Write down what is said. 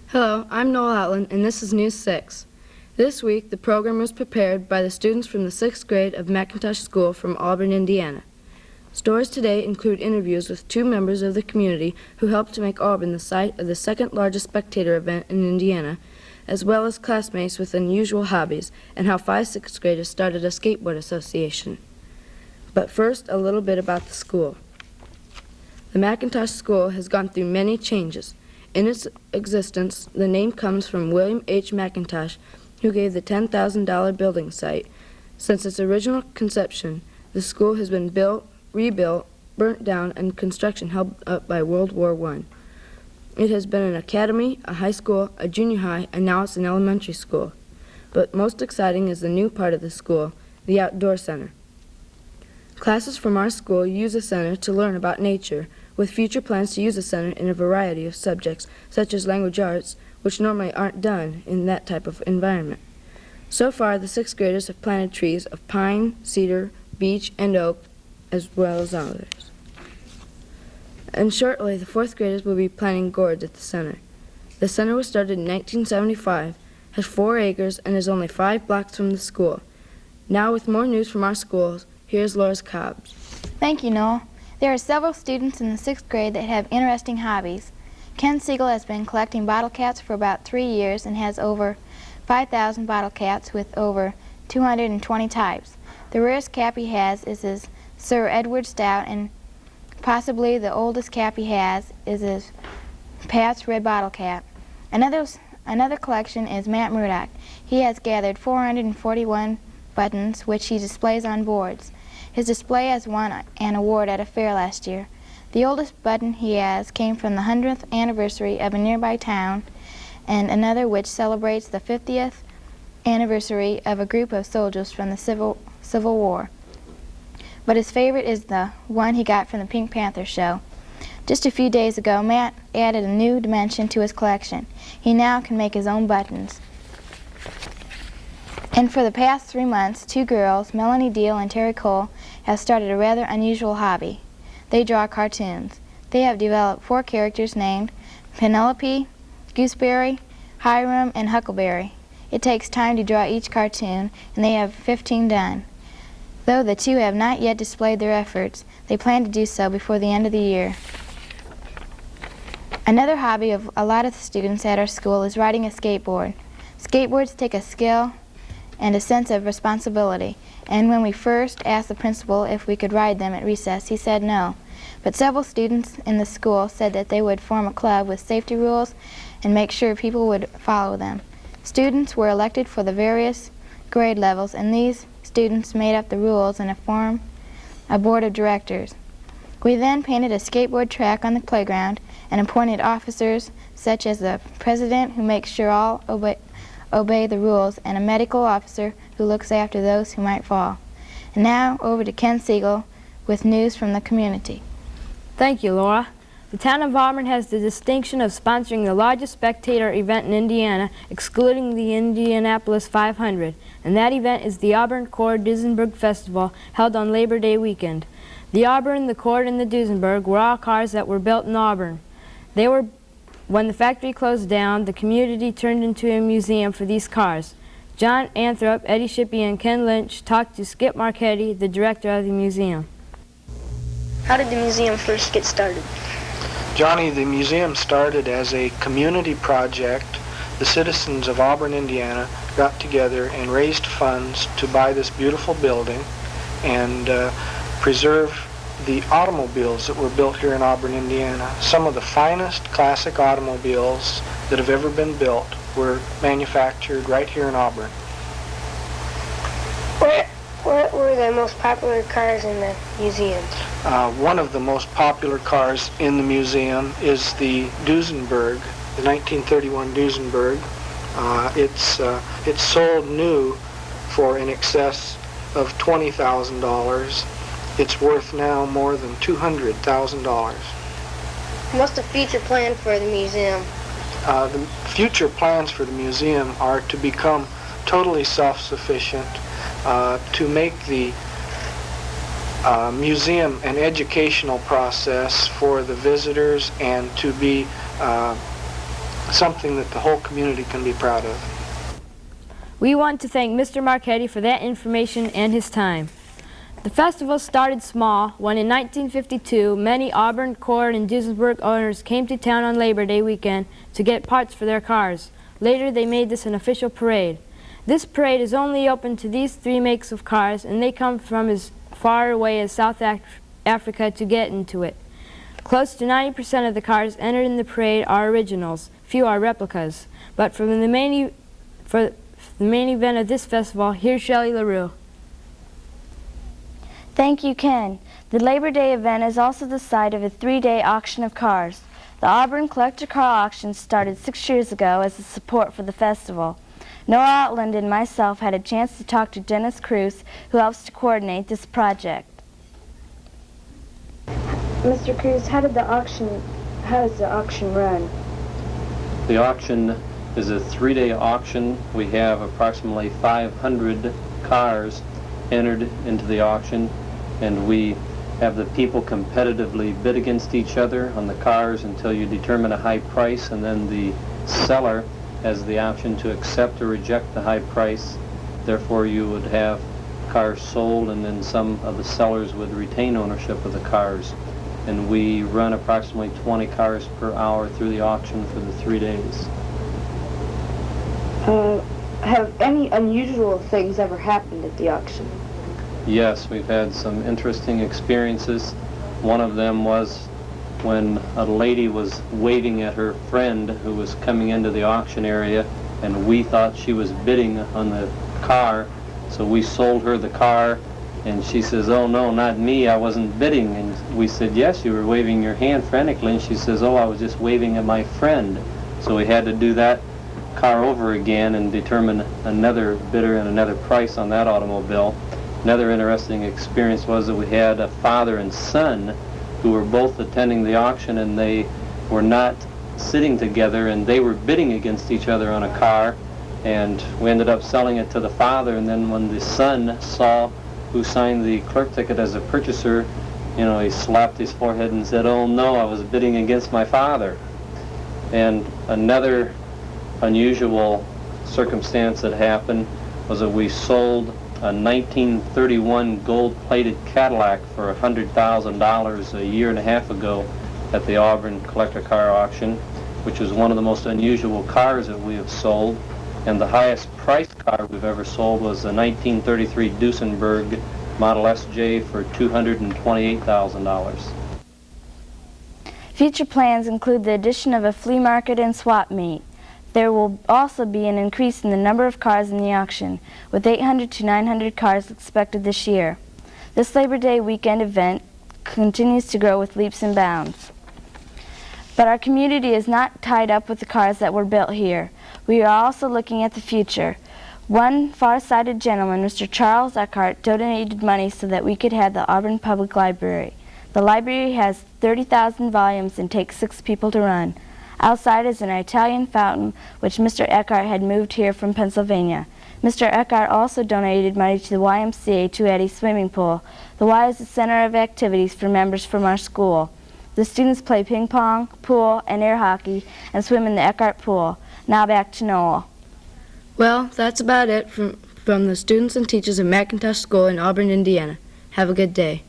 Hello, I'm Noel Outland, and this is News 6. This week, the program was prepared by the students from the 6th grade of Mcintosh School from Auburn, Indiana. Stories today include interviews with 2 members of the community who helped to make Auburn the site of the second largest spectator event in Indiana, as well as classmates with unusual hobbies and how 5 6th graders started a skateboard association. But first, a little bit about the school. The Mcintosh School has gone through many changes. In its existence, the name comes from William H. McIntosh, who gave the $10,000 building site. Since its original conception, the school has been built, rebuilt, burnt down, and construction held up by World War I. It has been an academy, a high school, a junior high, and now it's an elementary school. But most exciting is the new part of the school, the outdoor center. Classes from our school use the center to learn about nature, with future plans to use the center in a variety of subjects, such as language arts, which normally aren't done in that type of environment. So far, the 6th graders have planted trees of pine, cedar, beech, and oak, as well as others. And shortly, the 4th graders will be planting gourds at the center. The center was started in 1975, has 4 acres, and is only 5 blocks from the school. Now, with more news from our schools, here's Laura Cobbs. Thank you, Noel. There are several students in the 6th grade that have interesting hobbies. Ken Siegel has been collecting bottle caps for about 3 years and has over 5,000 bottle caps with over 220 types. The rarest cap he has is his Sir Edward Stout, and possibly the oldest cap he has is his Pat's Red Bottle Cap. Another collection is Matt Murdoch. He has gathered 441 buttons, which he displays on boards. His display has won an award at a fair last year. The oldest button he has came from the 100th anniversary of a nearby town, and another which celebrates the 50th anniversary of a group of soldiers from the Civil War. But his favorite is the one he got from the Pink Panther show. Just a few days ago, Matt added a new dimension to his collection. He now can make his own buttons. And for the past 3 months, 2 girls, Melanie Deal and Terry Cole, have started a rather unusual hobby. They draw cartoons. They have developed 4 characters named Penelope, Gooseberry, Hiram, and Huckleberry. It takes time to draw each cartoon, and they have 15 done. Though the 2 have not yet displayed their efforts, they plan to do so before the end of the year. Another hobby of a lot of the students at our school is riding a skateboard. Skateboards take a skill and a sense of responsibility, and when we first asked the principal if we could ride them at recess, he said no. But several students in the school said that they would form a club with safety rules and make sure people would follow them. Students were elected for the various grade levels, and these students made up the rules and formed a board of directors. We then painted a skateboard track on the playground and appointed officers such as the president, who makes sure all obey the rules, and a medical officer who looks after those who might fall. And now over to Ken Siegel with news from the community. Thank you, Laura. The town of Auburn has the distinction of sponsoring the largest spectator event in Indiana, excluding the Indianapolis 500, and that event is the Auburn Cord Duesenberg Festival, held on Labor Day weekend. The Auburn, the Cord, and the Duesenberg were all cars that were built in Auburn. When the factory closed down, the community turned into a museum for these cars. John Anthrop, Eddie Shippey, and Ken Lynch talked to Skip Marchetti, the director of the museum. How did the museum first get started? Johnny, the museum started as a community project. The citizens of Auburn, Indiana got together and raised funds to buy this beautiful building and preserve the automobiles that were built here in Auburn, Indiana. Some of the finest classic automobiles that have ever been built were manufactured right here in Auburn. What were the most popular cars in the museum? One of the most popular cars in the museum is the Duesenberg, the 1931 Duesenberg. It's sold new for in excess of $20,000. It's worth now more than $200,000. What's the future plan for the museum? The future plans for the museum are to become totally self-sufficient, to make the museum an educational process for the visitors and to be something that the whole community can be proud of. We want to thank Mr. Marchetti for that information and his time. The festival started small when in 1952 many Auburn, Cord, and Duesenberg owners came to town on Labor Day weekend to get parts for their cars. Later they made this an official parade. This parade is only open to these three makes of cars, and they come from as far away as South Africa to get into it. Close to 90% of the cars entered in the parade are originals. Few are replicas. But for the main event of this festival, here's Shelley LaRue. Thank you, Ken. The Labor Day event is also the site of a 3-day auction of cars. The Auburn Collector Car Auction started 6 years ago as a support for the festival. Nora Outland and myself had a chance to talk to Dennis Cruz, who helps to coordinate this project. Mr. Cruz, how does the auction run? The auction is a 3-day auction. We have approximately 500 cars entered into the auction, and we have the people competitively bid against each other on the cars until you determine a high price, and then the seller has the option to accept or reject the high price. Therefore, you would have cars sold, and then some of the sellers would retain ownership of the cars. And we run approximately 20 cars per hour through the auction for the 3 days. Have any unusual things ever happened at the auction? Yes, we've had some interesting experiences. One of them was when a lady was waving at her friend who was coming into the auction area, and we thought she was bidding on the car, so we sold her the car, and she says, "Oh no, not me, I wasn't bidding." And we said, "Yes, you were waving your hand frantically." And she says, "Oh, I was just waving at my friend." So we had to do that car over again and determine another bidder and another price on that automobile. Another interesting experience was that we had a father and son who were both attending the auction, and they were not sitting together, and they were bidding against each other on a car, and we ended up selling it to the father. And then when the son saw who signed the clerk ticket as a purchaser, you know, he slapped his forehead and said, "Oh no, I was bidding against my father." And another unusual circumstance that happened was that we sold a 1931 gold-plated Cadillac for $100,000 a year and a half ago at the Auburn Collector Car Auction, which was one of the most unusual cars that we have sold. And the highest priced car we've ever sold was the 1933 Duesenberg Model SJ for $228,000. Future plans include the addition of a flea market and swap meet. There will also be an increase in the number of cars in the auction, with 800 to 900 cars expected this year. This Labor Day weekend event continues to grow with leaps and bounds. But our community is not tied up with the cars that were built here. We are also looking at the future. One far-sighted gentleman, Mr. Charles Eckhart, donated money so that we could have the Auburn Public Library. The library has 30,000 volumes and takes 6 people to run. Outside is an Italian fountain, which Mr. Eckhart had moved here from Pennsylvania. Mr. Eckhart also donated money to the YMCA to add a swimming pool. The Y is the center of activities for members from our school. The students play ping pong, pool, and air hockey, and swim in the Eckhart pool. Now back to Noel. Well, that's about it from the students and teachers of Mcintosh School in Auburn, Indiana. Have a good day.